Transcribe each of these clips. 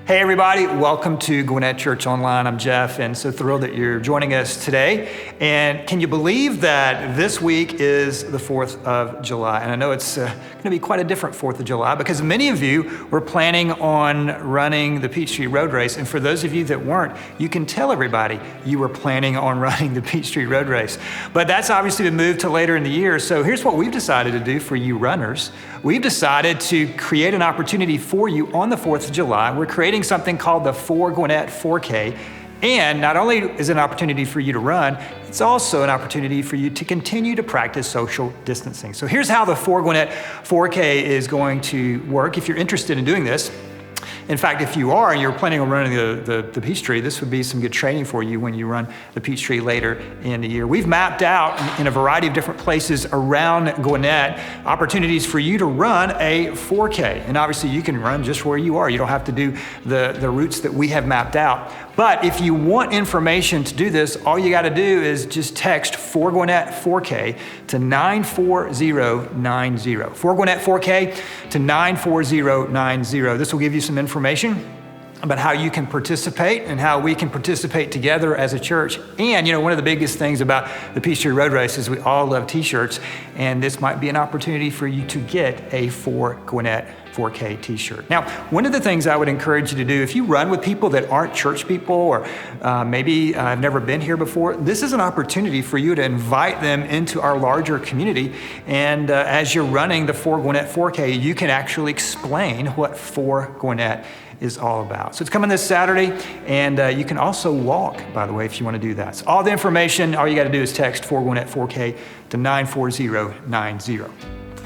Hey everybody, welcome to Gwinnett Church Online. I'm Jeff, and so thrilled that you're joining us today. And can you believe that this week is the 4th of July? And I know it's going to be quite a different 4th of July because many of you were planning on running the Peachtree Road Race. And for those of you that weren't, you can tell everybody you were planning on running the Peachtree Road Race. But that's obviously been moved to later in the year. So here's what we've decided to do for you runners. We've decided to create an opportunity for you on the 4th of July. We're creating something called the For Gwinnett 4K. And not only is it an opportunity for you to run, it's also an opportunity for you to continue to practice social distancing. So here's how the For Gwinnett 4K is going to work. If you're interested in doing this, in fact, if you are and you're planning on running the Peachtree, this would be some good training for you when you run the Peachtree later in the year. We've mapped out in a variety of different places around Gwinnett opportunities for you to run a 4K. And obviously you can run just where you are. You don't have to do the routes that we have mapped out. But if you want information to do this, all you got to do is just text For Gwinnett 4K to 94090. For Gwinnett 4K to 94090. This will give you some information about how you can participate and how we can participate together as a church. And one of the biggest things about the Peachtree Road Race is we all love t-shirts, and this might be an opportunity for you to get a For Gwinnett 4K t-shirt. Now, one of the things I would encourage you to do, if you run with people that aren't church people or maybe have never been here before, this is an opportunity for you to invite them into our larger community. And as you're running the For Gwinnett 4K, you can actually explain what For Gwinnett is all about. So it's coming this Saturday, and you can also walk, by the way, if you want to do that. So all the information, all you got to do is text For Gwinnett 4K to 94090.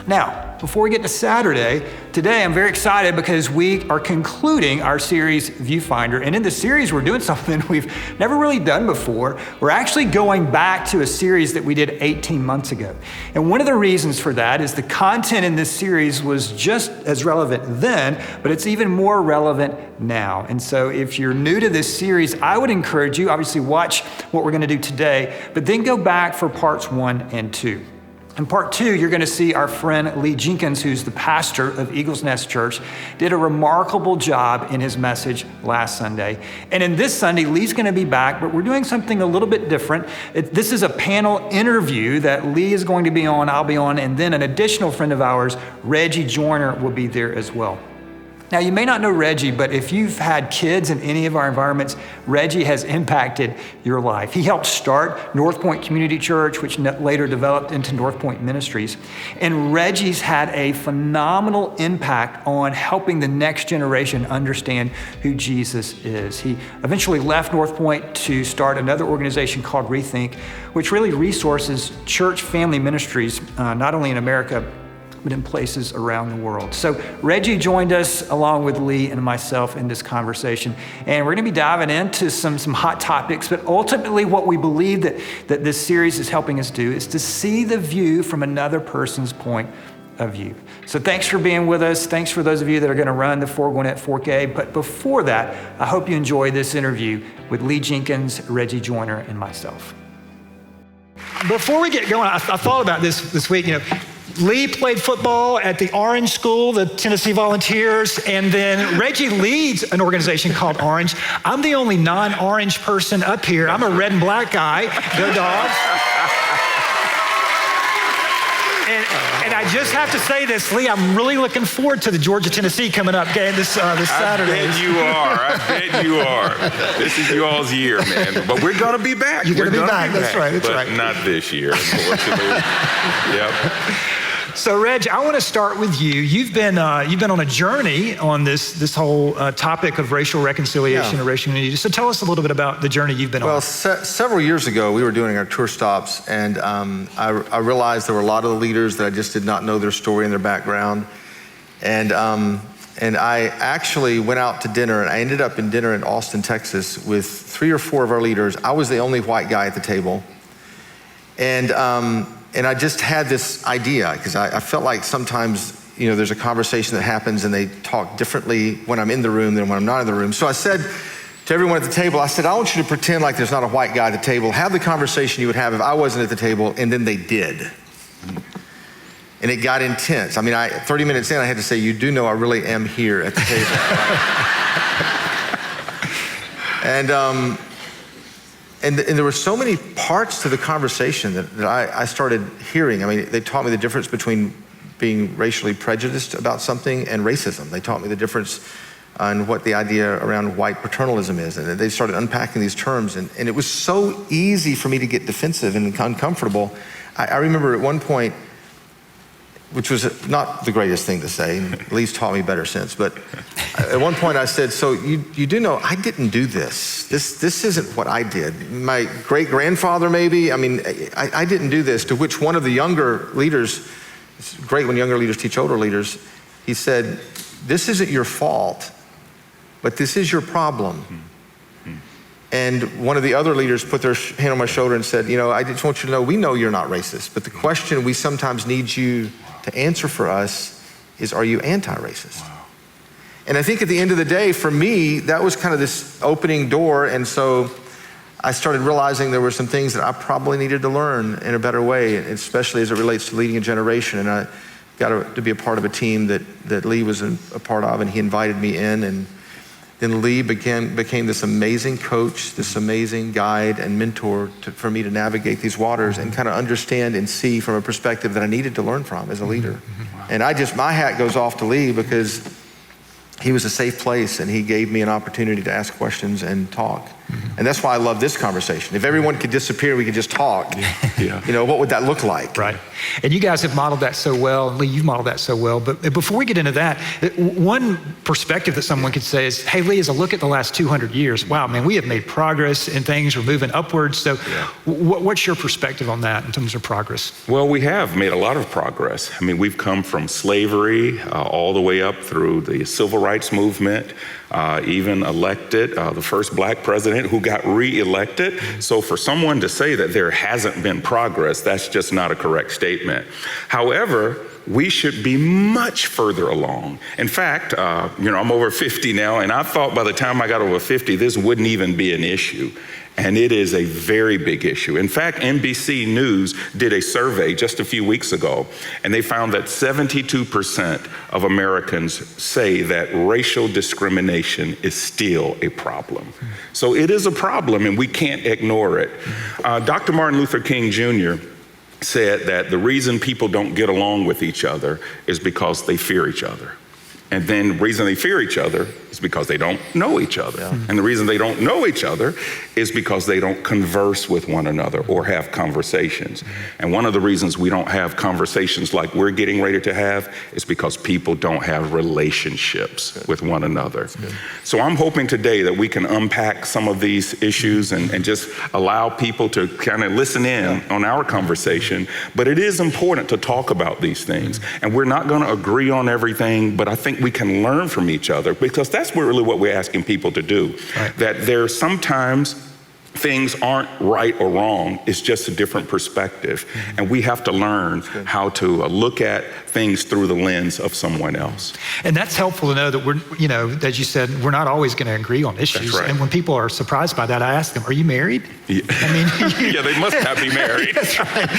Now, before we get to Saturday, today I'm very excited because we are concluding our series Viewfinder. And in this series, we're doing something we've never really done before. We're actually going back to a series that we did 18 months ago. And one of the reasons for that is the content in this series was just as relevant then, but it's even more relevant now. And so if you're new to this series, I would encourage you, obviously watch what we're going to do today, but then go back for parts 1 and 2. In part 2, you're going to see our friend Lee Jenkins, who's the pastor of Eagles Nest Church, did a remarkable job in his message last Sunday. And in this Sunday, Lee's going to be back, but we're doing something a little bit different. This is a panel interview that Lee is going to be on, I'll be on, and then an additional friend of ours, Reggie Joyner, will be there as well. Now, you may not know Reggie, but if you've had kids in any of our environments, Reggie has impacted your life. He helped start North Point Community Church, which later developed into North Point Ministries. And Reggie's had a phenomenal impact on helping the next generation understand who Jesus is. He eventually left North Point to start another organization called Rethink, which really resources church family ministries, not only in America, but in places around the world. So Reggie joined us along with Lee and myself in this conversation. And we're going to be diving into some hot topics, but ultimately what we believe that this series is helping us do is to see the view from another person's point of view. So thanks for being with us. Thanks for those of you that are going to run the For Gwinnett 4K. But before that, I hope you enjoy this interview with Lee Jenkins, Reggie Joyner, and myself. Before we get going, I thought about this week, Lee played football at the Orange School, the Tennessee Volunteers, and then Reggie leads an organization called Orange. I'm the only non-orange person up here. I'm a red and black guy. Go Dogs. And I just have to say this, Lee, I'm really looking forward to the Georgia-Tennessee coming up game this Saturday. I bet you are. This is you all's year, man. But we're going to be back. You're going to be back. That's right. But not this year, unfortunately. Yep. So, Reg, I want to start with you. You've been on a journey on this whole topic of racial reconciliation and racial unity. So, tell us a little bit about the journey you've been on. Well, several years ago, we were doing our tour stops, and I realized there were a lot of the leaders that I just did not know their story and their background, and I actually went out to dinner, and I ended up in dinner in Austin, Texas, with 3 or 4 of our leaders. I was the only white guy at the table, and I just had this idea because I felt like sometimes, there's a conversation that happens and they talk differently when I'm in the room than when I'm not in the room. So I said to everyone at the table, I said, I want you to pretend like there's not a white guy at the table. Have the conversation you would have if I wasn't at the table. And then they did. And it got intense. 30 minutes in, I had to say, you do know I really am here at the table. And there were so many parts to the conversation that I started hearing. I mean, they taught me the difference between being racially prejudiced about something and racism. They taught me the difference on what the idea around white paternalism is. And they started unpacking these terms. And it was so easy for me to get defensive and uncomfortable. I remember at one point, which was not the greatest thing to say, and Lee's taught me better since, but at one point I said, so you do know I didn't do this. This isn't what I did. My great-grandfather maybe, I mean, I didn't do this, to which one of the younger leaders, it's great when younger leaders teach older leaders, he said, this isn't your fault, but this is your problem. And one of the other leaders put their hand on my shoulder and said, I just want you to know, we know you're not racist, but the question we sometimes need you to answer for us is, are you anti-racist? Wow. And I think at the end of the day, for me, that was kind of this opening door. And so I started realizing there were some things that I probably needed to learn in a better way, especially as it relates to leading a generation. And I got to be a part of a team that Lee was a part of, and he invited me in. And then Lee became this amazing coach, this amazing guide and mentor for me to navigate these waters and kind of understand and see from a perspective that I needed to learn from as a leader. Wow. And my hat goes off to Lee because he was a safe place and he gave me an opportunity to ask questions and talk. And that's why I love this conversation. If everyone could disappear, we could just talk. Yeah. What would that look like? Right. And you guys have modeled that so well. Lee, you've modeled that so well. But before we get into that, one perspective that someone could say is, hey, Lee, as I look at the last 200 years, wow, man, we have made progress and things are moving upwards. So what's your perspective on that in terms of progress? Well, we have made a lot of progress. I mean, we've come from slavery all the way up through the civil rights movement, even elected the first black president who got re-elected. So for someone to say that there hasn't been progress, that's just not a correct statement. However, we should be much further along. In fact, I'm over 50 now, and I thought by the time I got over 50, this wouldn't even be an issue. And it is a very big issue. In fact, NBC News did a survey just a few weeks ago, and they found that 72% of Americans say that racial discrimination is still a problem. So it is a problem, and we can't ignore it. Dr. Martin Luther King Jr. said that the reason people don't get along with each other is because they fear each other. And then the reason they fear each other is because they don't know each other. Yeah. And the reason they don't know each other is because they don't converse with one another or have conversations. And one of the reasons we don't have conversations like we're getting ready to have is because people don't have relationships with one another. So I'm hoping today that we can unpack some of these issues and just allow people to kind of listen in on our conversation. But it is important to talk about these things. And we're not going to agree on everything, but I think we can learn from each other, because that's really what we're asking people to do. Right. That there sometimes things aren't right or wrong, it's just a different perspective. And we have to learn how to look at things through the lens of someone else. And that's helpful to know that we're, as you said, we're not always going to agree on issues. That's right. And when people are surprised by that, I ask them, are you married? Yeah. I mean, yeah, they must not be married. That's right.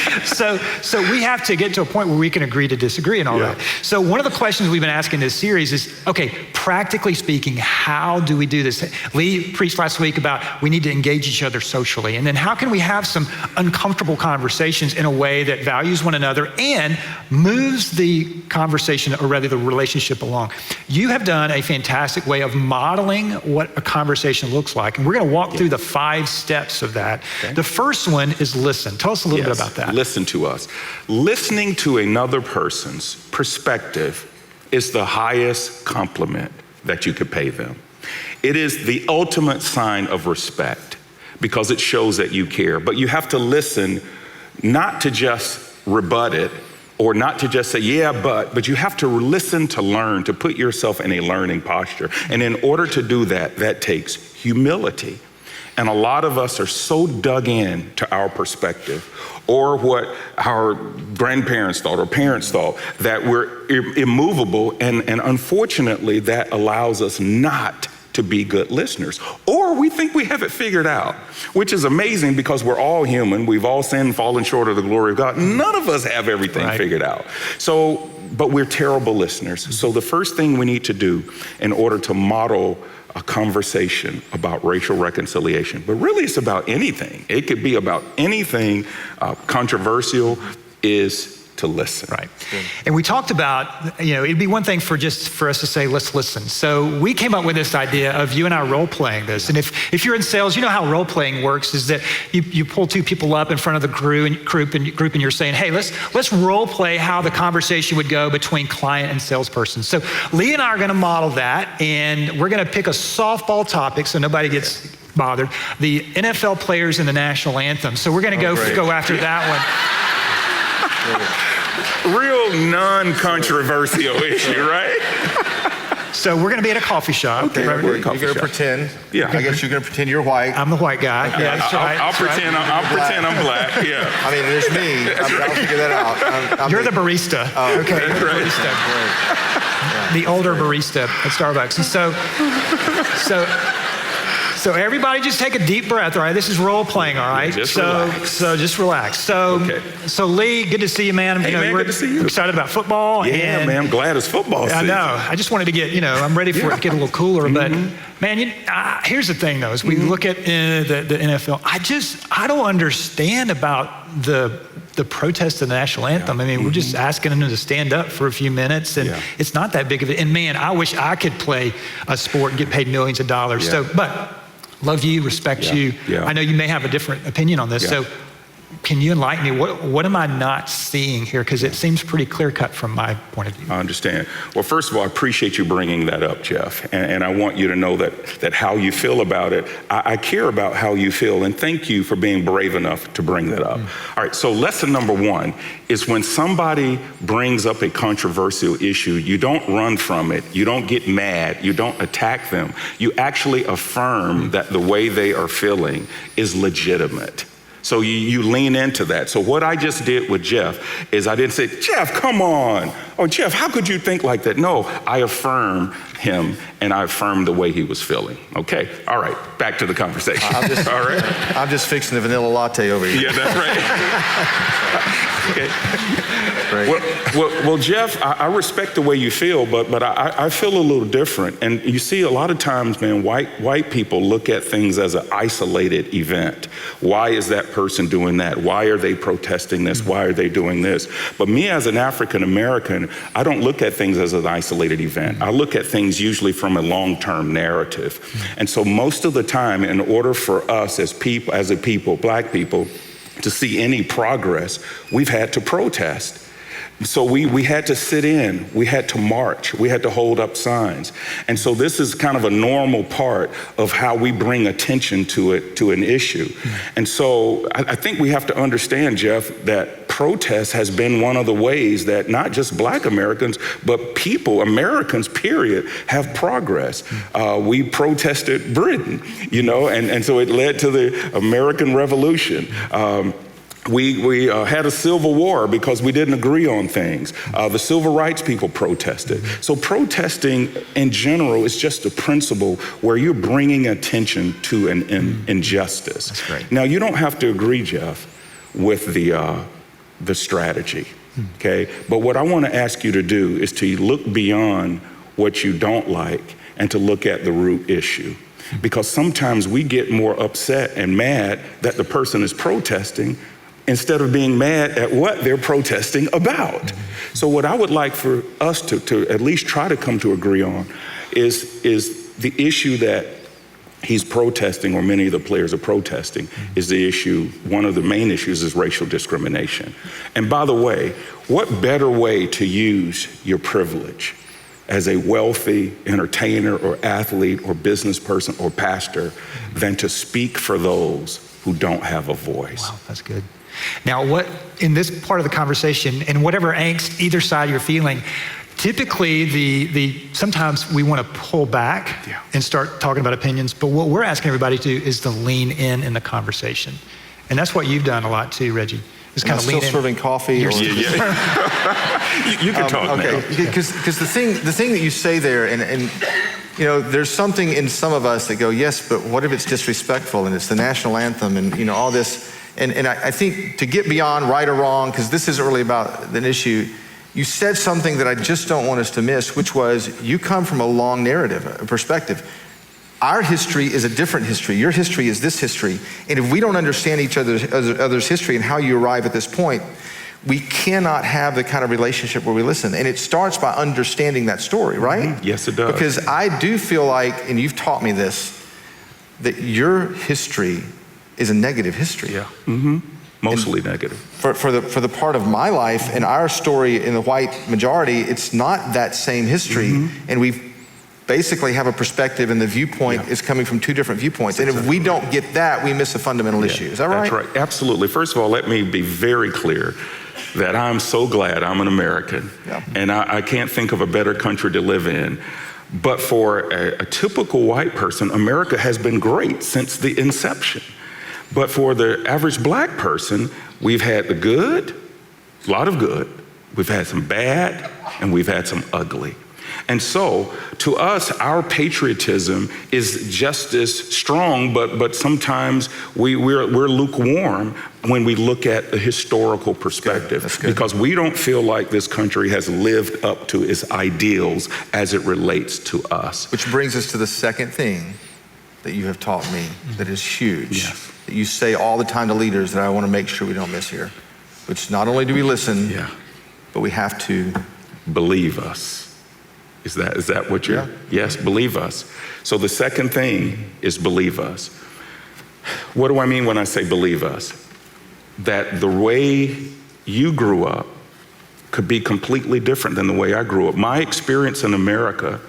So we have to get to a point where we can agree to disagree and all that. So one of the questions we've been asking this series is, okay, practically speaking, how do we do this? Lee preached last week about we need to engage each other socially. And then how can we have some uncomfortable conversations in a way that values one another and moves the conversation, or rather the relationship, along? You have done a fantastic way of modeling what a conversation looks like. And we're going to walk through the 5 steps of that. Okay. The first one is listen. Tell us a little bit about that. Listen to us. Listening to another person's perspective is the highest compliment that you could pay them. It is the ultimate sign of respect, because it shows that you care. But you have to listen, not to just rebut it, or not to just say, yeah, but you have to listen to learn, to put yourself in a learning posture. And in order to do that, that takes humility. And a lot of us are so dug in to our perspective, or what our grandparents thought or parents thought, that we're immovable. And unfortunately, that allows us not to be good listeners. Or we think we have it figured out, which is amazing because we're all human. We've all sinned and fallen short of the glory of God. None of us have everything figured out. So, but we're terrible listeners. So the first thing we need to do in order to model a conversation about racial reconciliation, but really it's about anything. It could be about anything controversial, is to listen. Right. And we talked about, it'd be one thing for us to say, let's listen. So we came up with this idea of you and I role playing this. And if you're in sales, you know how role playing works is that you pull two people up in front of the group and you're saying, hey, let's role play how the conversation would go between client and salesperson. So Lee and I are going to model that, and we're going to pick a softball topic so nobody gets bothered. The NFL players in the national anthem. So we're going to go after that one. Real non-controversial issue, right? So we're going to be at a coffee shop. Okay, You're going to pretend. Yeah. I guess you're going to pretend you're white. I'm the white guy. Okay. Yeah, that's right. I'll pretend I'm black. Yeah. I mean, there's me. I'll figure that out. You're the barista. Oh, okay. That's right. Barista. The older barista at Starbucks. And so everybody just take a deep breath, all right? This is role playing, all right? Just relax. So just relax. So Lee, good to see you, man. Hey, man, we're good to see you. excited about football. Yeah, man, I'm glad it's football season. I know. I just wanted to get, I'm ready for it to get a little cooler. But man, here's the thing though, as we look at the NFL, I don't understand about the protest of the national anthem. I mean, we're just asking them to stand up for a few minutes, and it's not that big of it. And man, I wish I could play a sport and get paid millions of dollars. Yeah. But love you, respect you. Yeah. I know you may have a different opinion on this. Yeah. So can you enlighten me? What am I not seeing here? Because it seems pretty clear cut from my point of view. I understand. Well, first of all, I appreciate you bringing that up, Jeff. And I want you to know that how you feel about it, I care about how you feel. And thank you for being brave enough to bring that up. All right, so lesson number one is when somebody brings up a controversial issue, you don't run from it. You don't get mad. You don't attack them. You actually affirm that the way they are feeling is legitimate. So you lean into that. So what I just did with Jeff is I didn't say, Jeff, come on. Oh, Jeff, how could you think like that? No, I affirm him and I affirm the way he was feeling. Okay, all right, back to the conversation. All right. I'm just fixing the vanilla latte over here. Yeah, that's right. Okay. Great. Well, Jeff, I respect the way you feel, but I feel a little different. And you see, a lot of times, man, white people look at things as an isolated event. Why is that person doing that? Why are they protesting this? Why are they doing this? But me as an African American, I don't look at things as an isolated event. I look at things usually from a long-term narrative. And so most of the time, in order for us as a people, black people, to see any progress, we've had to protest. So we had to sit in, we had to march, we had to hold up signs. And so this is kind of a normal part of how we bring attention to an issue. And so I think we have to understand, Jeff, that protest has been one of the ways that not just black Americans, but Americans, period, have progress. We protested Britain, and so it led to the American Revolution. We had a civil war because we didn't agree on things. The civil rights people protested. So protesting in general is just a principle where you're bringing attention to an injustice. That's great. Now, you don't have to agree, Jeff, with the strategy, okay? But what I want to ask you to do is to look beyond what you don't like and to look at the root issue. Because sometimes we get more upset and mad that the person is protesting instead of being mad at what they're protesting about. So what I would like for us to at least try to come to agree on is the issue that he's protesting, or many of the players are protesting, is the issue, one of the main issues is racial discrimination. And by the way, what better way to use your privilege as a wealthy entertainer or athlete or business person or pastor than to speak for those who don't have a voice? Wow, that's good. Now, in this part of the conversation, and whatever angst either side you're feeling, typically sometimes we want to pull back and start talking about opinions, but what we're asking everybody to do is to lean in the conversation. And that's what you've done a lot too, Reggie. Just kind of lean in. Still serving coffee? You can talk okay. now. Because the thing that you say there, and You know, there's something in some of us that go, yes, but what if it's disrespectful and it's the national anthem and, you know, all this. And I think to get beyond right or wrong, because this isn't really about an issue, you said something that I just don't want us to miss, which was you come from a long narrative, a perspective. Our history is a different history. Your history is this history. And if we don't understand each other's history and how you arrive at this point, we cannot have the kind of relationship where we listen. And it starts by understanding that story, right? Mm-hmm. Yes, it does. Because I do feel like, and you've taught me this, that your history is a negative history. Yeah. Mm-hmm. Mostly negative. For the part of my life and our story in the white majority, it's not that same history. Mm-hmm. And we basically have a perspective and the viewpoint is coming from two different viewpoints. And if we don't get that, we miss a fundamental issue. Is that right? That's right. Absolutely. First of all, let me be very clear that I'm so glad I'm an American. Yeah. And I can't think of a better country to live in. But for a typical white person, America has been great since the inception. But for the average black person, we've had the good, a lot of good, we've had some bad, and we've had some ugly. And so, to us, our patriotism is just as strong, but sometimes we're lukewarm when we look at the historical perspective. That's good. Because we don't feel like this country has lived up to its ideals as it relates to us. Which brings us to the second thing that you have taught me that is huge. Yes. That you say all the time to leaders that I want to make sure we don't miss here. Which not only do we listen, but we have to believe us. Is that what you're? Yeah. Yes, believe us. So the second thing is believe us. What do I mean when I say believe us? That the way you grew up could be completely different than the way I grew up. My experience in America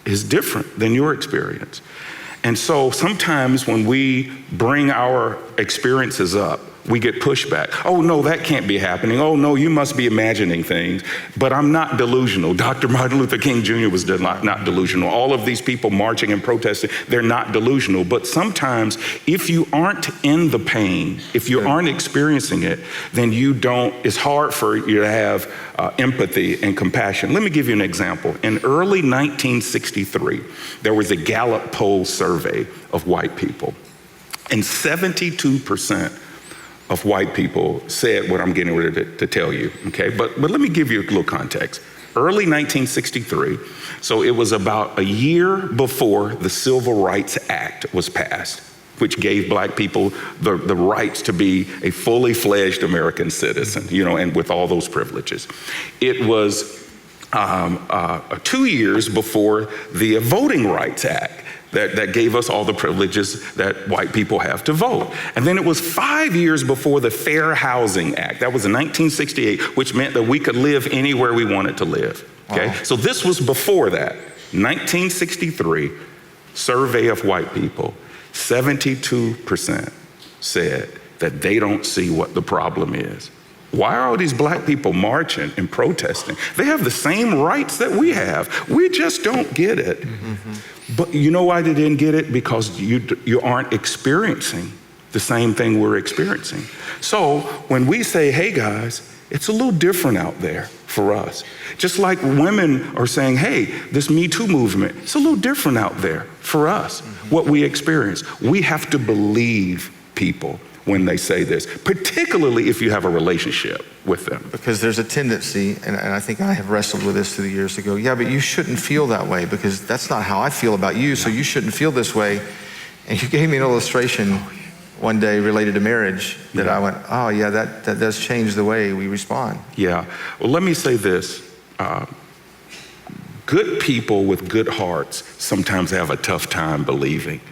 is different than your experience. And so sometimes when we bring our experiences up, we get pushback. Oh, no, that can't be happening. Oh, no, you must be imagining things. But I'm not delusional. Dr. Martin Luther King Jr. was not delusional. All of these people marching and protesting, they're not delusional. But sometimes if you aren't in the pain, if you aren't experiencing it, then it's hard for you to have empathy and compassion. Let me give you an example. In early 1963, there was a Gallup poll survey of white people, and 72% of white people said what I'm getting ready to tell you, okay? But let me give you a little context. Early 1963, so it was about a year before the Civil Rights Act was passed, which gave black people the rights to be a fully fledged American citizen, you know, and with all those privileges. It was 2 years before the Voting Rights Act that gave us all the privileges that white people have to vote. And then it was 5 years before the Fair Housing Act. That was in 1968, which meant that we could live anywhere we wanted to live, okay? Wow. So this was before that. 1963, survey of white people, 72% said that they don't see what the problem is. Why are all these black people marching and protesting? They have the same rights that we have. We just don't get it. Mm-hmm. But you know why they didn't get it? Because you aren't experiencing the same thing we're experiencing. So when we say, hey guys, it's a little different out there for us. Just like women are saying, hey, this Me Too movement, it's a little different out there for us, what we experience. We have to believe people when they say this, particularly if you have a relationship with them. Because there's a tendency, and I think I have wrestled with this through the years to go, yeah, but you shouldn't feel that way because that's not how I feel about you, so you shouldn't feel this way. And you gave me an illustration one day related to marriage that I went, oh yeah, that does change the way we respond. Yeah, well, let me say this. Good people with good hearts sometimes have a tough time believing,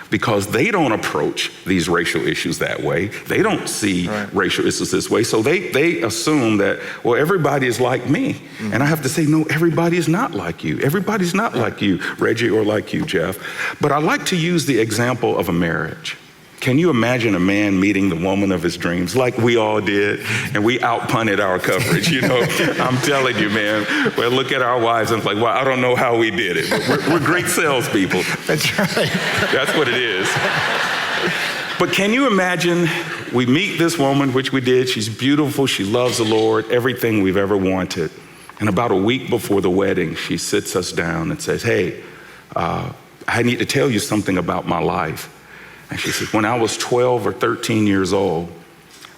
because they don't approach these racial issues that way. They don't see racial issues this way. So they assume that, well, everybody is like me. Mm-hmm. And I have to say, no, everybody is not like you. Everybody's not like you, Reggie, or like you, Jeff. But I like to use the example of a marriage. Can you imagine a man meeting the woman of his dreams like we all did, and we outpunted our coverage, you know? I'm telling you, man, well, look at our wives and it's like, well, I don't know how we did it, but we're great salespeople. That's right. That's what it is. But can you imagine we meet this woman, which we did, she's beautiful, she loves the Lord, everything we've ever wanted. And about a week before the wedding, she sits us down and says, hey, I need to tell you something about my life. And she said, when I was 12 or 13 years old,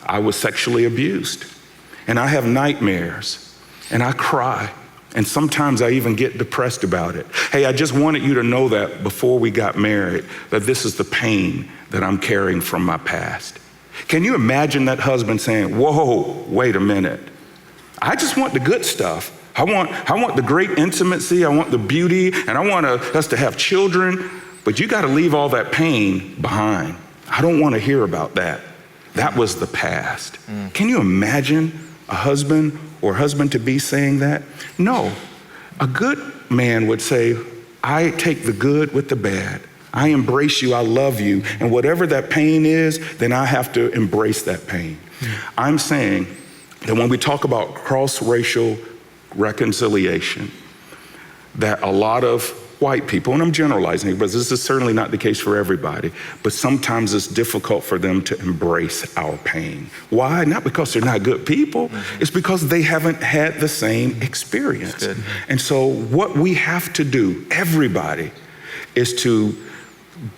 I was sexually abused. And I have nightmares, and I cry. And sometimes I even get depressed about it. Hey, I just wanted you to know that before we got married, that this is the pain that I'm carrying from my past. Can you imagine that husband saying, whoa, wait a minute. I just want the good stuff. I want the great intimacy. I want the beauty, and I want us to have children, but you got to leave all that pain behind. I don't want to hear about that. That was the past. Can you imagine a husband or husband-to-be saying that? No. A good man would say, I take the good with the bad. I embrace you, I love you, and whatever that pain is, then I have to embrace that pain. I'm saying that when we talk about cross-racial reconciliation, that a lot of white people, and I'm generalizing, but this is certainly not the case for everybody, but sometimes it's difficult for them to embrace our pain. Why? Not because they're not good people, it's because they haven't had the same experience. And so what we have to do, everybody, is to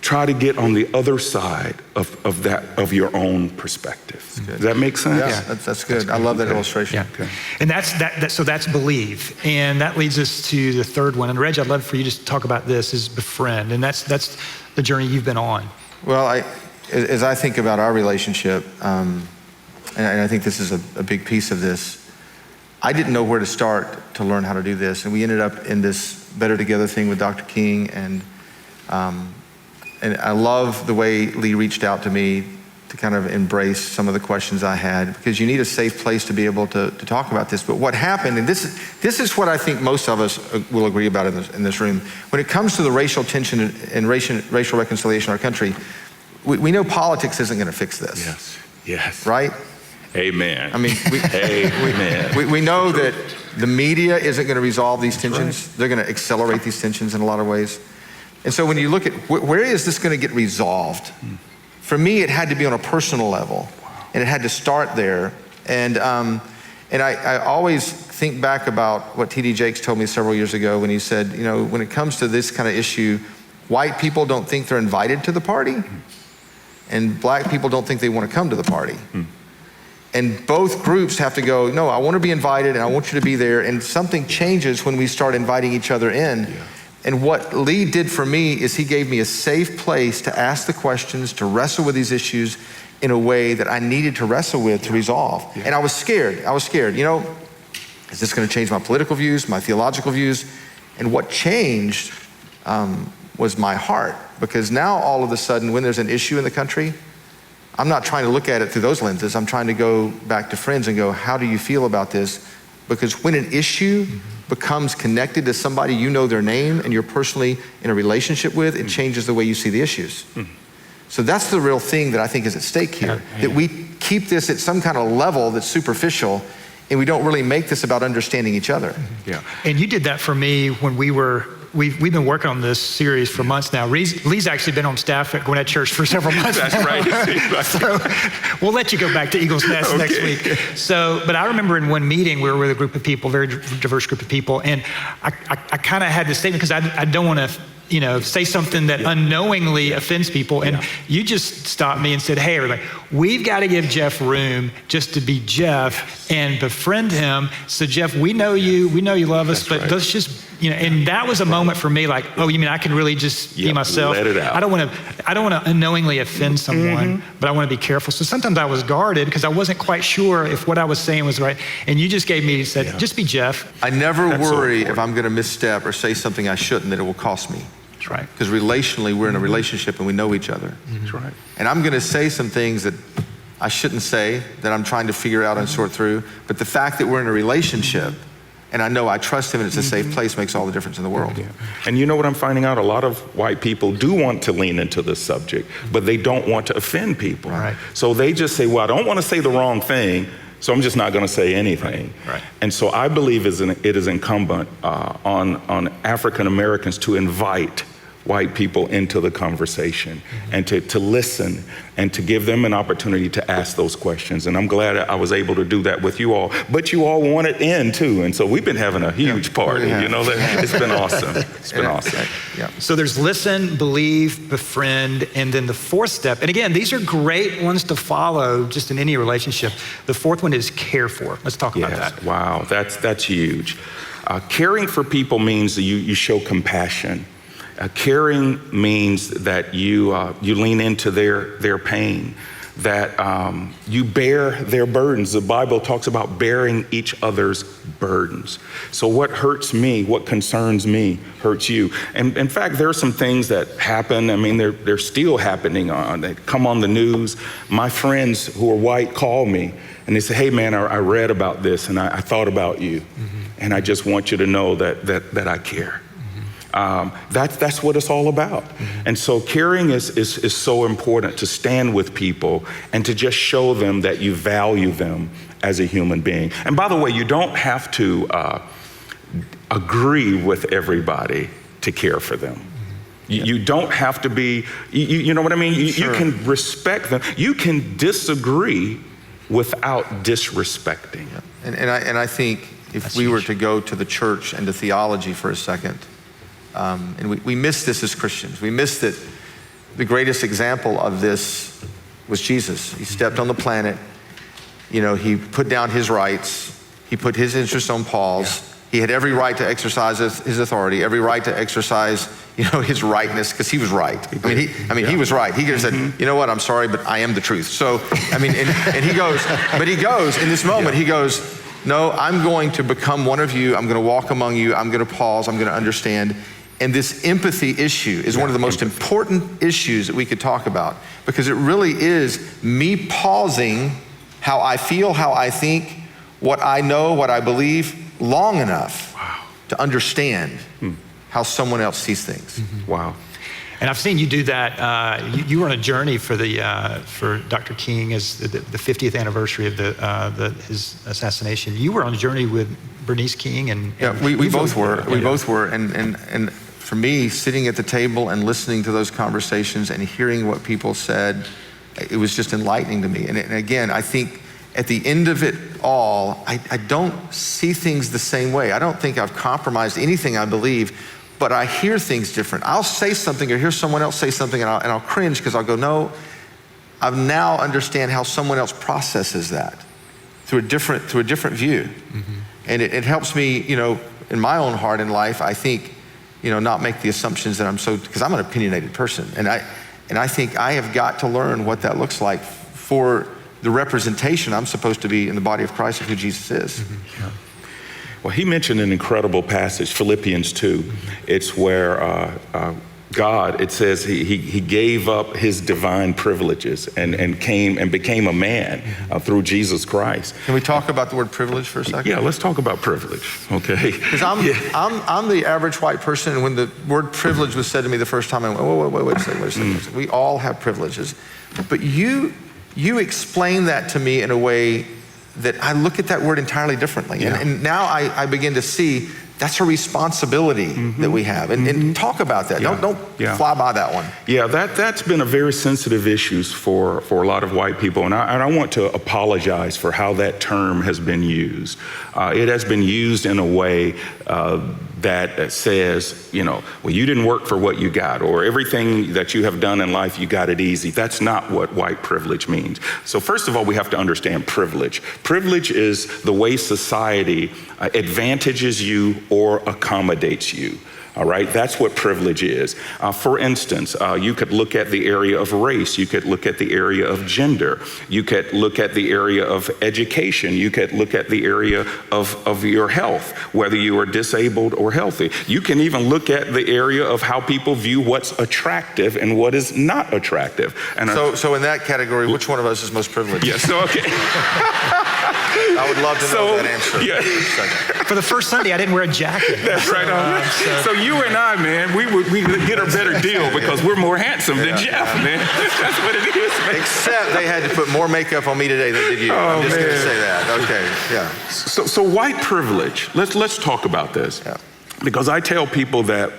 try to get on the other side of your own perspective. Does that make sense? Yeah, that's good. I love that illustration. Yeah. Okay. And so that's believe. And that leads us to the third one. And Reg, I'd love for you to talk about this, is befriend. And that's the journey you've been on. Well, as I think about our relationship, and I think this is a big piece of this, I didn't know where to start to learn how to do this. And we ended up in this Better Together thing with Dr. King, and I love the way Lee reached out to me to kind of embrace some of the questions I had, because you need a safe place to be able to talk about this. But what happened, and this is what I think most of us will agree about in this room, when it comes to the racial tension and racial reconciliation in our country, we know politics isn't going to fix this. Yes. Right? Amen. I mean, we know that the media isn't going to resolve these tensions. Right. They're going to accelerate these tensions in a lot of ways. And so when you look at where is this going to get resolved? For me, it had to be on a personal level, and it had to start there. And I always think back about what T.D. Jakes told me several years ago when he said, you know, when it comes to this kind of issue, white people don't think they're invited to the party, and black people don't think they want to come to the party. And both groups have to go, no, I want to be invited, and I want you to be there. And something changes when we start inviting each other in. Yeah. And what Lee did for me is he gave me a safe place to ask the questions, to wrestle with these issues in a way that I needed to wrestle with to resolve. Yeah. And I was scared. You know, is this going to change my political views, my theological views? And what changed was my heart. Because now all of a sudden, when there's an issue in the country, I'm not trying to look at it through those lenses. I'm trying to go back to friends and go, how do you feel about this? Because when an issue becomes connected to somebody you know their name and you're personally in a relationship with, it changes the way you see the issues. So that's the real thing that I think is at stake here, that we keep this at some kind of level that's superficial, and we don't really make this about understanding each other. Yeah. And you did that for me when we've been working on this series for months now. Lee's actually been on staff at Gwinnett Church for several months. That's right. So we'll let you go back to Eagles Nest next week. But I remember in one meeting, we were with a group of people, very diverse group of people, and I kind of had this statement, because I don't want to say something that unknowingly offends people. And you just stopped me and said, hey, everybody, we've got to give Jeff room just to be Jeff and befriend him. So Jeff, we know you love us, but let's just, and that was a moment for me, like, oh, you mean I can really just be myself? Let it out. I don't want to unknowingly offend someone, but I want to be careful. So sometimes I was guarded because I wasn't quite sure if what I was saying was right. And you just said, just be Jeff. I never worry if I'm going to misstep or say something I shouldn't, that it will cost me. That's right. Because relationally, we're in a relationship and we know each other. That's right. And I'm going to say some things that I shouldn't say, that I'm trying to figure out and sort through. But the fact that we're in a relationship and I know I trust him and it's a safe place makes all the difference in the world. Yeah. And you know what I'm finding out? A lot of white people do want to lean into this subject, but they don't want to offend people. Right. So they just say, well, I don't want to say the wrong thing, so I'm just not going to say anything. Right. And so I believe it is incumbent on African Americans to invite white people into the conversation and to listen and to give them an opportunity to ask those questions. And I'm glad I was able to do that with you all. But you all want it in too. And so we've been having a huge party. You know, it's been awesome. It's been awesome. Yeah. So there's listen, believe, befriend, and then the fourth step. And again, these are great ones to follow just in any relationship. The fourth one is care for. Let's talk about that. Wow, that's huge. Caring for people means that you show compassion. Caring means that you lean into their pain, that you bear their burdens. The Bible talks about bearing each other's burdens. So what hurts me, what concerns me, hurts you. And in fact, there are some things that happen. I mean, they're still happening. They come on the news. My friends who are white call me and they say, hey man, I read about this and I thought about you. And I just want you to know that I care. That's what it's all about. And so caring is so important, to stand with people and to just show them that you value them as a human being. And by the way, you don't have to agree with everybody to care for them. You don't have to be, you know what I mean? You can respect them. You can disagree without disrespecting. And I think if we were to go to the church and to theology for a second, and we miss this as Christians. We miss that the greatest example of this was Jesus. He stepped on the planet. You know, he put down his rights. He put his interest on Paul's. He had every right to exercise his authority, every right to exercise, you know, his rightness, because he was right. He was right. He could have said, you know what, I'm sorry, but I am the truth. So, and he goes in this moment, he goes, no, I'm going to become one of you. I'm going to walk among you. I'm going to pause. I'm going to understand. And this empathy issue is one of the most important issues that we could talk about, because it really is me pausing how I feel, how I think, what I know, what I believe, long enough to understand how someone else sees things. Wow. And I've seen you do that. You were on a journey for Dr. King as the 50th anniversary of his assassination. You were on a journey with Bernice King, and we both were. We both were. And for me, sitting at the table and listening to those conversations and hearing what people said, it was just enlightening to me. And again, I think at the end of it all, I don't see things the same way. I don't think I've compromised anything I believe, but I hear things different. I'll say something or hear someone else say something and I'll cringe, because I'll go, no, I now understand how someone else processes that through a different view. And it helps me, you know, in my own heart and life, I think, you know, not make the assumptions that because I'm an opinionated person. And I think I have got to learn what that looks like for the representation I'm supposed to be in the body of Christ of who Jesus is. Well, he mentioned an incredible passage, Philippians 2. It's where God, it says he gave up his divine privileges and came and became a man through Jesus Christ. Can we talk about the word privilege for a second? Yeah, let's talk about privilege, okay? Because I'm the average white person, and when the word privilege was said to me the first time, I went, wait a second. We all have privileges. But you explain that to me in a way that I look at that word entirely differently. And now I begin to see that's a responsibility that we have. And talk about that. Don't fly by that one. Yeah, that's been a very sensitive issue for a lot of white people. And I want to apologize for how that term has been used. It has been used in a way that says, you know, well, you didn't work for what you got, or everything that you have done in life, you got it easy. That's not what white privilege means. So first of all, we have to understand privilege. Privilege is the way society advantages you or accommodates you. All right, that's what privilege is. For instance, you could look at the area of race. You could look at the area of gender. You could look at the area of education. You could look at the area of your health, whether you are disabled or healthy. You can even look at the area of how people view what's attractive and what is not attractive. And so in that category, which one of us is most privileged? Yes, okay. I would love to know that answer. Yeah. For the first Sunday, I didn't wear a jacket. That's right. So you and I, man, we get a better deal because we're more handsome than Jeff, man. That's what it is, man. Except they had to put more makeup on me today than did you. I'm just going to say that. Okay, yeah. So white privilege, let's talk about this. Yeah. Because I tell people that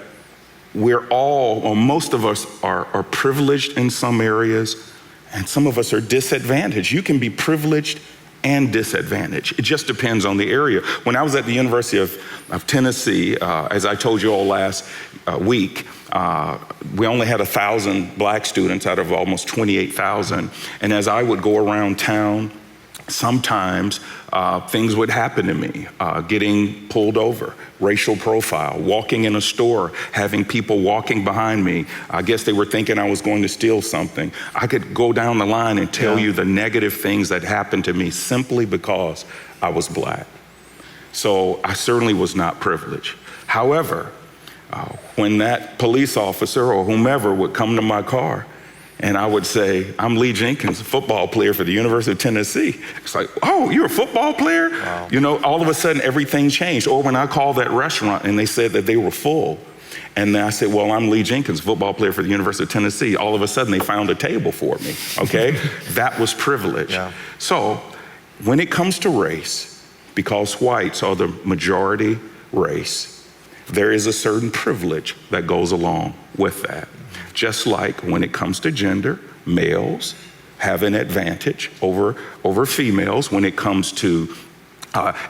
we're all, or most of us are privileged in some areas, and some of us are disadvantaged. You can be privileged and disadvantaged. It just depends on the area. When I was at the University of Tennessee, as I told you all last week, we only had 1,000 black students out of almost 28,000. And as I would go around town, sometimes things would happen to me, getting pulled over, racial profile, walking in a store, having people walking behind me. I guess they were thinking I was going to steal something. I could go down the line and tell you the negative things that happened to me simply because I was black. So I certainly was not privileged. However, when that police officer or whomever would come to my car, and I would say, I'm Lee Jenkins, a football player for the University of Tennessee. It's like, oh, you're a football player? Wow. You know, all of a sudden everything changed. Or when I called that restaurant and they said that they were full, and then I said, well, I'm Lee Jenkins, football player for the University of Tennessee. All of a sudden they found a table for me, okay? That was privilege. Yeah. So when it comes to race, because whites are the majority race, there is a certain privilege that goes along with that. Just like when it comes to gender, males have an advantage over females when it comes to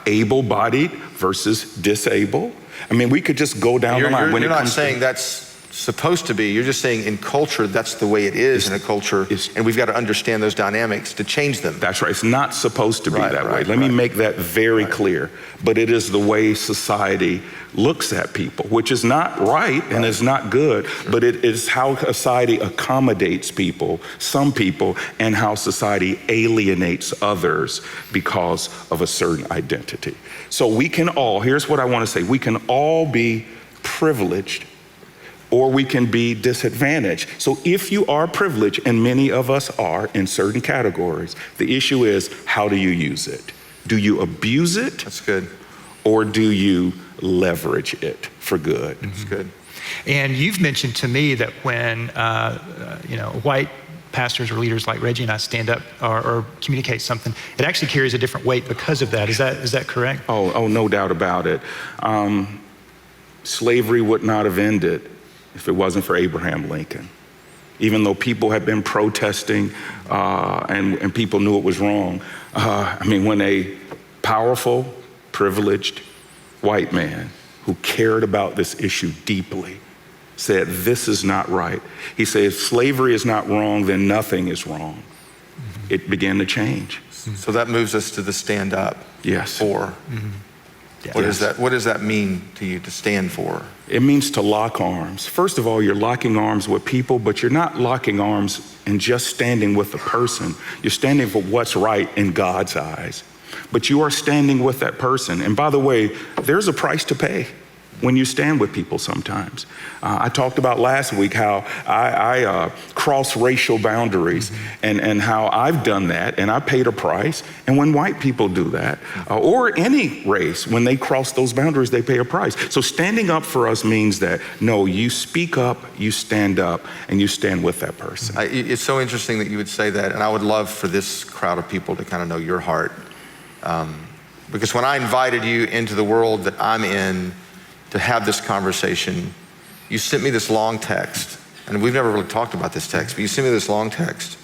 able-bodied versus disabled. I mean, we could just go down the line. You're not saying that's supposed to be. You're just saying in culture, that's the way it is in a culture, and we've got to understand those dynamics to change them. That's right. It's not supposed to be that way. Let me make that very clear. But it is the way society looks at people, which is not right and is not good, but it is how society accommodates people, some people, and how society alienates others because of a certain identity. So we can all, here's what I want to say, we can all be privileged or we can be disadvantaged. So if you are privileged, and many of us are in certain categories, the issue is, how do you use it? Do you abuse it? That's good. Or do you leverage it for good? That's good. And you've mentioned to me that when white pastors or leaders like Reggie and I stand up or communicate something, it actually carries a different weight because of that. Is that correct? Oh, no doubt about it. Slavery would not have ended if it wasn't for Abraham Lincoln. Even though people had been protesting and people knew it was wrong. When a powerful, privileged white man who cared about this issue deeply said, this is not right. He said, if slavery is not wrong, then nothing is wrong. Mm-hmm. It began to change. So that moves us to the stand up. Yes. For. Mm-hmm. Yeah. What does that mean to you to stand for? It means to lock arms. First of all, you're locking arms with people, but you're not locking arms and just standing with a person. You're standing for what's right in God's eyes. But you are standing with that person. And by the way, there's a price to pay when you stand with people sometimes. I talked about last week how I cross racial boundaries and how I've done that and I paid a price. And when white people do that, or any race, when they cross those boundaries, they pay a price. So standing up for us means that, no, you speak up, you stand up, and you stand with that person. It's so interesting that you would say that. And I would love for this crowd of people to kind of know your heart. Because when I invited you into the world that I'm in, to have this conversation, you sent me this long text, and we've never really talked about this text, but you sent me this long text.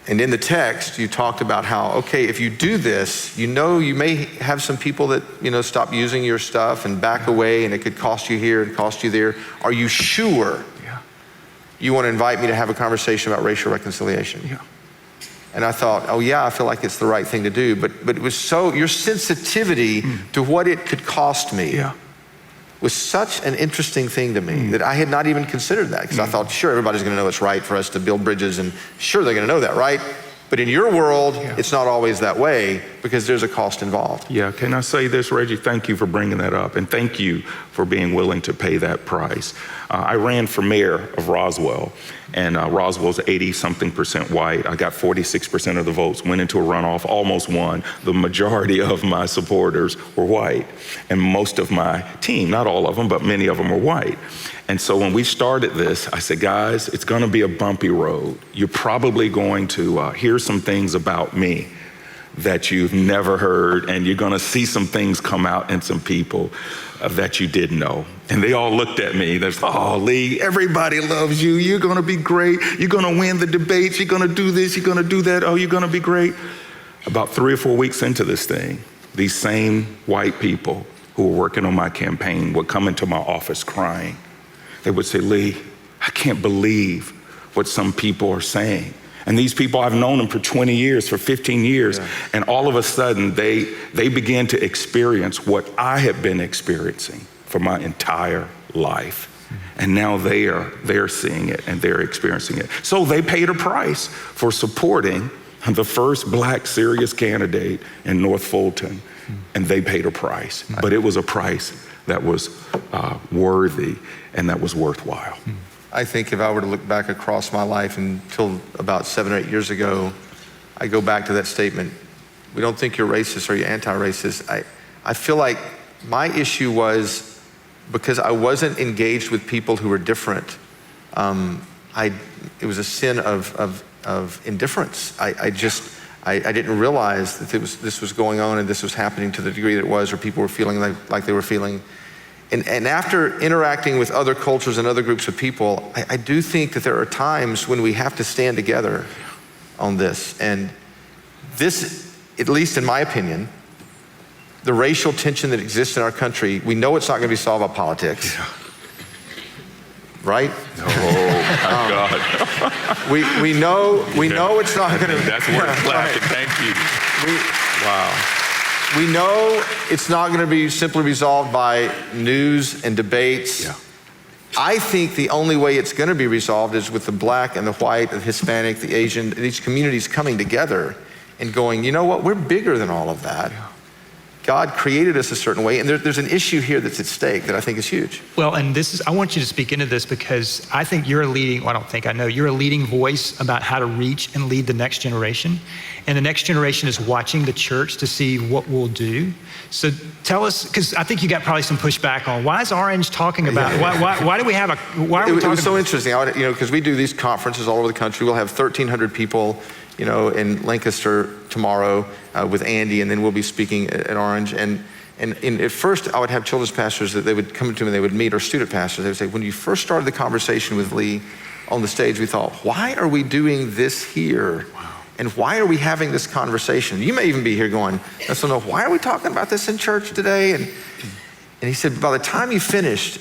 And in the text, you talked about how, okay, if you do this, you may have some people that, stop using your stuff and back away, and it could cost you here and cost you there. Are you sure you want to invite me to have a conversation about racial reconciliation? Yeah. And I thought, oh yeah, I feel like it's the right thing to do. But it was so, your sensitivity to what it could cost me was such an interesting thing to me that I had not even considered that. Because I thought, sure, everybody's going to know it's right for us to build bridges, and sure, they're going to know that, right? But in your world, it's not always that way because there's a cost involved. Yeah, can I say this, Reggie? Thank you for bringing that up, and thank you for being willing to pay that price. I ran for mayor of Roswell, and Roswell's 80-something% white. I got 46% of the votes, went into a runoff, almost won. The majority of my supporters were white, and most of my team, not all of them, but many of them were white. And so when we started this, I said, guys, it's going to be a bumpy road. You're probably going to hear some things about me that you've never heard, and you're gonna see some things come out in some people that you didn't know. And they all looked at me. They're like, oh, Lee, everybody loves you. You're gonna be great. You're gonna win the debates. You're gonna do this. You're gonna do that. Oh, you're gonna be great. About 3 or 4 weeks into this thing, these same white people who were working on my campaign would come into my office crying. They would say, Lee, I can't believe what some people are saying. And these people, I've known them for 20 years, for 15 years. Yeah. And all of a sudden, they began to experience what I had been experiencing for my entire life. And now they're seeing it and they're experiencing it. So they paid a price for supporting the first Black serious candidate in North Fulton. And they paid a price. But it was a price that was worthy and that was worthwhile. I think if I were to look back across my life until about 7 or 8 years ago, I go back to that statement. We don't think you're racist or you're anti-racist. I feel like my issue was because I wasn't engaged with people who were different. It was a sin of indifference. I didn't realize that this was going on and this was happening to the degree that it was, or people were feeling like they were feeling. And after interacting with other cultures and other groups of people, I do think that there are times when we have to stand together on this. And this, at least in my opinion, the racial tension that exists in our country, we know it's not going to be solved by politics. Yeah. Right? Oh, God. We know it's not going to. That's worth clapping. Thank you. Wow. We know it's not going to be simply resolved by news and debates. Yeah. I think the only way it's going to be resolved is with the Black and the white, the Hispanic, the Asian, these communities coming together and going, you know what, we're bigger than all of that. Yeah. God created us a certain way, and there's an issue here that's at stake that I think is huge. Well, and I want you to speak into this because I think you're I know you're a leading voice about how to reach and lead the next generation. And the next generation is watching the church to see what we'll do. So tell us, because I think you got probably some pushback on, why is Orange talking about it? Why do we have why are we talking about it? It was so interesting, because we do these conferences all over the country. We'll have 1,300 people, in Lancaster tomorrow with Andy, and then we'll be speaking at Orange. And at first, I would have children's pastors that they would come to me and they would meet, or student pastors. They would say, when you first started the conversation with Lee on the stage, we thought, why are we doing this here? Wow. And why are we having this conversation? You may even be here going, so why are we talking about this in church today? And he said, by the time you finished,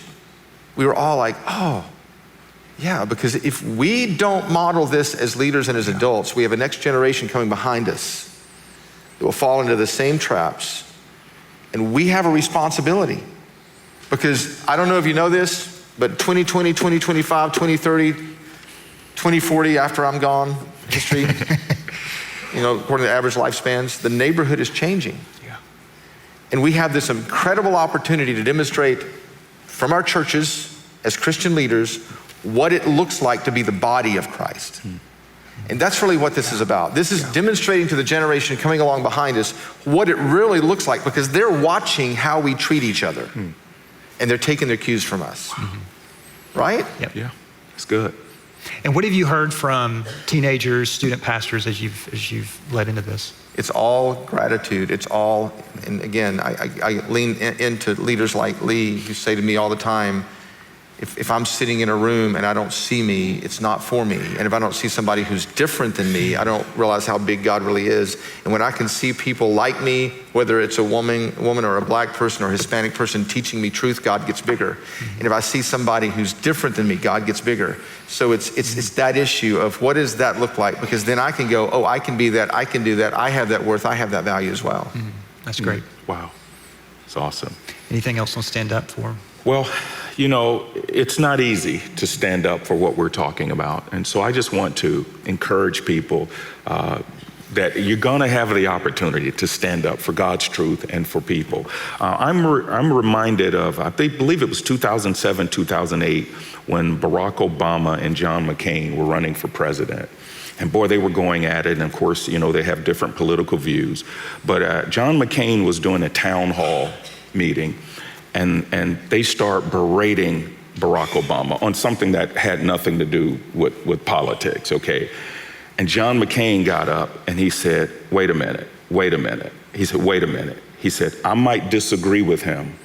we were all like, oh, yeah, because if we don't model this as leaders and as adults, we have a next generation coming behind us that will fall into the same traps. And we have a responsibility. Because I don't know if you know this, but 2020, 2025, 2030, 2040, after I'm gone, history, according to average lifespans, the neighborhood is changing. Yeah. And we have this incredible opportunity to demonstrate from our churches as Christian leaders what it looks like to be the body of Christ. And that's really what this is about. This is demonstrating to the generation coming along behind us what it really looks like, because they're watching how we treat each other. And they're taking their cues from us. Right? Yep. Yeah, it's good. And what have you heard from teenagers, student pastors as you've led into this? It's all gratitude. It's all, and again, I lean into leaders like Lee, who say to me all the time, if I'm sitting in a room and I don't see me, it's not for me. And if I don't see somebody who's different than me, I don't realize how big God really is. And when I can see people like me, whether it's a woman or a Black person or a Hispanic person teaching me truth, God gets bigger. And if I see somebody who's different than me, God gets bigger. So it's that issue of what does that look like? Because then I can go, oh, I can be that, I can do that, I have that worth, I have that value as well. That's great. Wow, it's awesome. Anything else on stand up for? Well, it's not easy to stand up for what we're talking about. And so I just want to encourage people that you're going to have the opportunity to stand up for God's truth and for people. I'm reminded of, I believe it was 2007, 2008, when Barack Obama and John McCain were running for president. And boy, they were going at it. And of course, they have different political views. But John McCain was doing a town hall meeting, and they start berating Barack Obama on something that had nothing to do with politics, okay? And John McCain got up and he said, wait a minute, wait a minute. He said, wait a minute. He said, I might disagree with him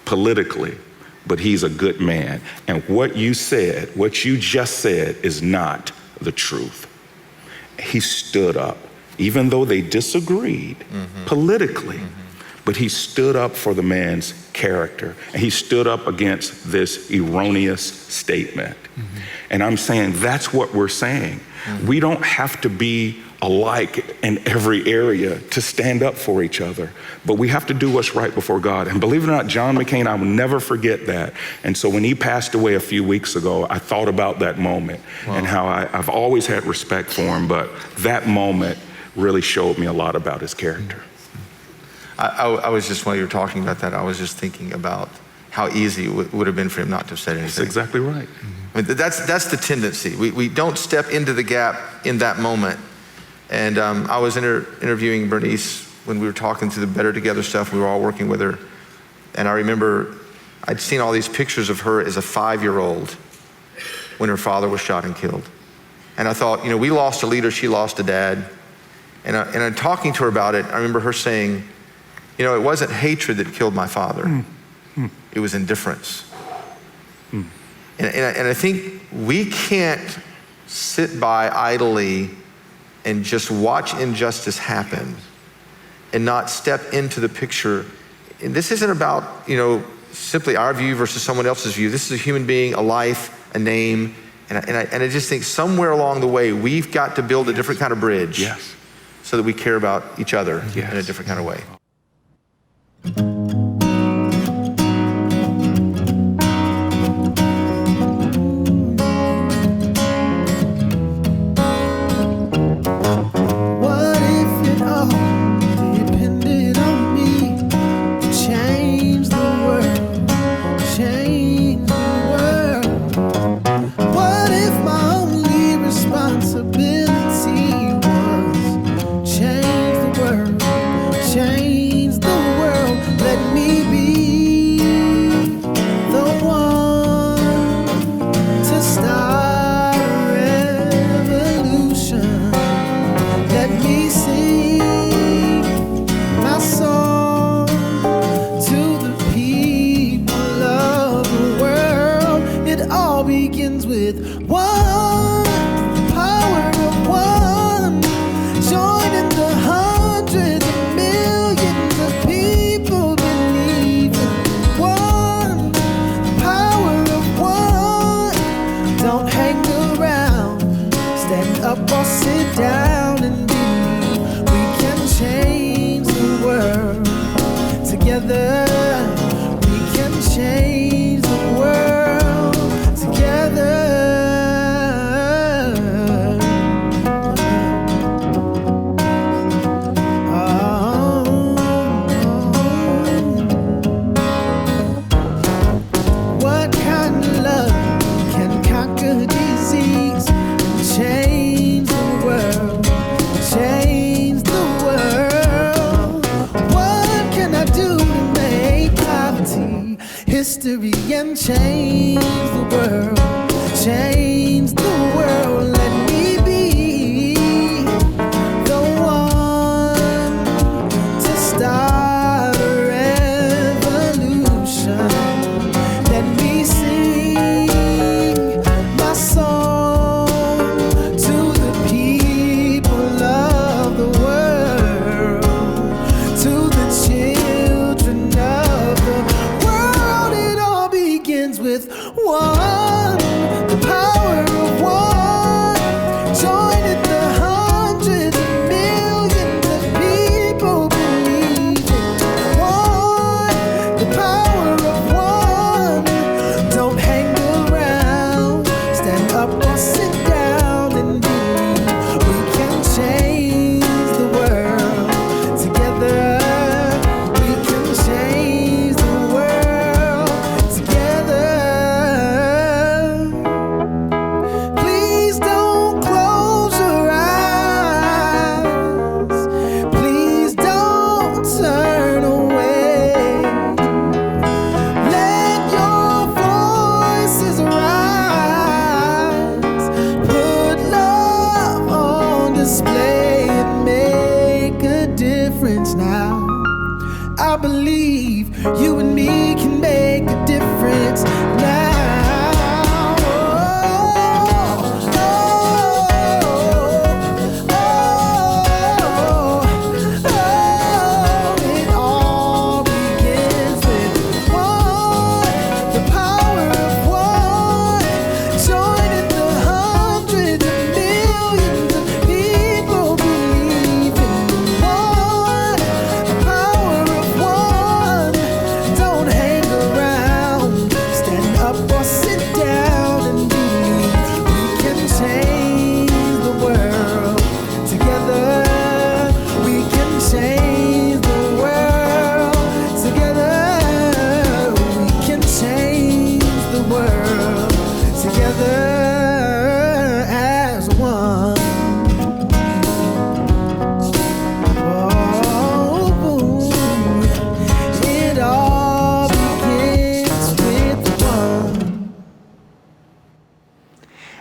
politically, but he's a good man. And what you said, what you just said, is not the truth. He stood up, even though they disagreed politically, but he stood up for the man's character. And he stood up against this erroneous statement. And I'm saying that's what we're saying. We don't have to be alike in every area to stand up for each other, but we have to do what's right before God. And believe it or not, John McCain, I will never forget that. And so when he passed away a few weeks ago, I thought about that moment and how I've always had respect for him, but that moment really showed me a lot about his character. I was just, while you were talking about that, I was just thinking about how easy it would have been for him not to have said anything. That's exactly right. I mean, that's the tendency. We don't step into the gap in that moment. And I was interviewing Bernice when we were talking through the Better Together stuff. We were all working with her. And I remember I'd seen all these pictures of her as a 5-year-old when her father was shot and killed. And I thought, we lost a leader, she lost a dad. And I'm talking to her about it. I remember her saying, it wasn't hatred that killed my father. It was indifference. And I think we can't sit by idly and just watch injustice happen and not step into the picture. And this isn't about, simply our view versus someone else's view. This is a human being, a life, a name. And I just think somewhere along the way, we've got to build a different kind of bridge so that we care about each other in a different kind of way. With one, the power You and me can make a difference now. It all begins with one, the power of one, joining the hundreds of millions of people believing in one, the power of one. Don't hang around, stand up or sit down and believe we can change the world together. We can change the world together. We can change the world together as one. Oh, it all begins with one.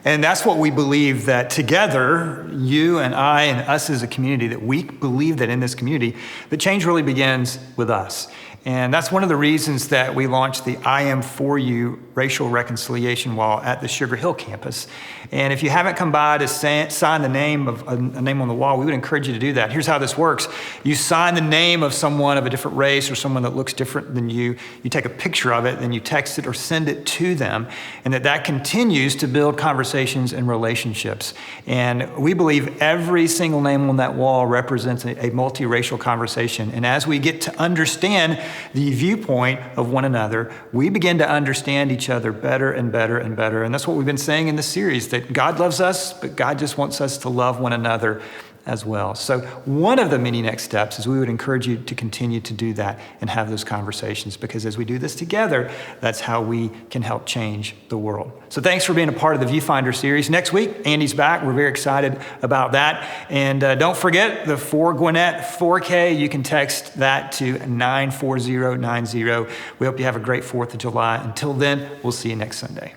And that's what we believe, that together, you and I and us as a community, that we believe that in this community, that change really begins with us. And that's one of the reasons that we launched the I Am For You Racial Reconciliation Wall at the Sugar Hill campus. And if you haven't come by to sign the name of a name on the wall, we would encourage you to do that. Here's how this works. You sign the name of someone of a different race or someone that looks different than you. You take a picture of it, then you text it or send it to them, and that continues to build conversations and relationships. And we believe every single name on that wall represents a multiracial conversation. And as we get to understand the viewpoint of one another, we begin to understand each other better and better and better. And that's what we've been saying in this series, that God loves us, but God just wants us to love one another as well. So one of the many next steps is we would encourage you to continue to do that and have those conversations, because as we do this together, that's how we can help change the world. So thanks for being a part of the Viewfinder series. Next week, Andy's back. We're very excited about that. And don't forget the For Gwinnett 4K. You can text that to 94090. We hope you have a great 4th of July. Until then, we'll see you next Sunday.